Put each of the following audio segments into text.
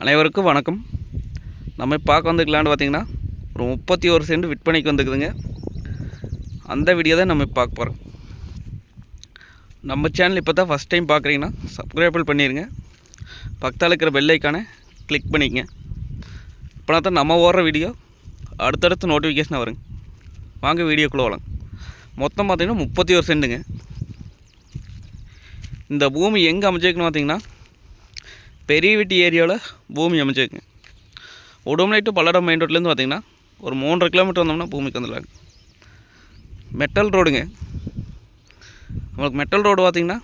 அனைவருக்கும் வணக்கம். நம்ம பார்க்க வந்துக்கலான்னு பார்த்தீங்கன்னா ஒரு 31 சென்ட் விற்பனைக்கு வந்துக்குதுங்க. அந்த வீடியோ தான் நம்ம பார்க்க போகிறோம். நம்ம சேனல் இப்போ தான் ஃபஸ்ட் டைம் பார்க்குறீங்கன்னா சப்ஸ்கிரைபிள் பண்ணிடுங்க. பக்கத்தில் இருக்கிற பெல் ஐக்கானை கிளிக் பண்ணிக்கங்க. இப்போ தான் நம்ம ஓடுற வீடியோ அடுத்தடுத்து நோட்டிஃபிகேஷனாக வருங்க. வாங்க வீடியோக்குள்ளே வரலாம். மொத்தம் பார்த்திங்கன்னா 31 சென்ட்டுங்க. இந்த பூமி எங்கே அமைச்சிருக்குன்னு பார்த்தீங்கன்னா பெரியவெட்டி ஏரியாவில் பூமி அமைச்சிருக்குங்க. உடுமலை டு பல்லடம் மெயின் ரோட்லேருந்து பார்த்திங்கன்னா ஒரு 3.5 கிலோமீட்டர் வந்தோம்னா பூமிக்கு வந்துடலாங்க. மெட்டல் ரோடுங்க. நம்மளுக்கு மெட்டல் ரோடு பார்த்திங்கன்னா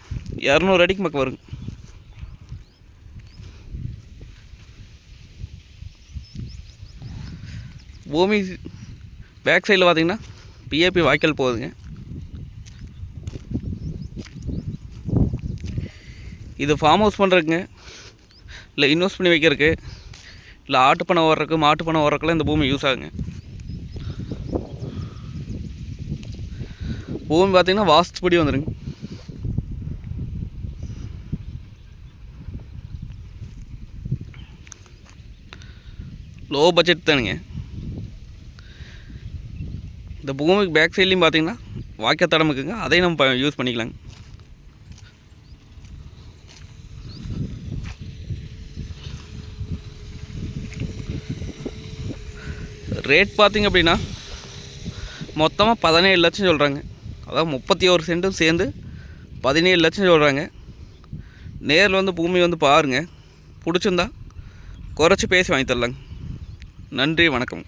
200 அடிக்கு பக்கம் வருங்க. பூமி பேக் சைடில் பார்த்திங்கன்னா பிஏபி வாய்க்கால் போகுதுங்க. இது ஃபார்ம் ஹவுஸ் பண்ணுறதுக்குங்க, இல்லை இன்வெஸ்ட் பண்ணி வைக்கிறதுக்கு, இல்லை ஆட்டு பண்ணை ஓடுறதுக்கு மாட்டு பண்ணை ஓடுறதுக்குலாம் இந்த பூமி யூஸ் ஆகுங்க. பூமி பார்த்திங்கன்னா வாஸ்துப்படி வந்துடுங்க. லோ பட்ஜெட் தானுங்க. இந்த பூமிக்கு பேக் சைட்லேயும் பார்த்திங்கன்னா வாய்க்கால் தடம் இருக்குங்க. அதையும் நம்ம யூஸ் பண்ணிக்கலாங்க. ரேட் பார்த்திங்க அப்படின்னா மொத்தமாக 17 லட்சம் சொல்கிறாங்க. அதாவது 31 சென்ட்டும் சேர்ந்து 17 லட்சம் சொல்கிறாங்க. நேரில் வந்து பூமி வந்து பாருங்கள். பிடிச்சிருந்தா குறைச்சி பேசி வாங்கி தரலாங்க. நன்றி, வணக்கம்.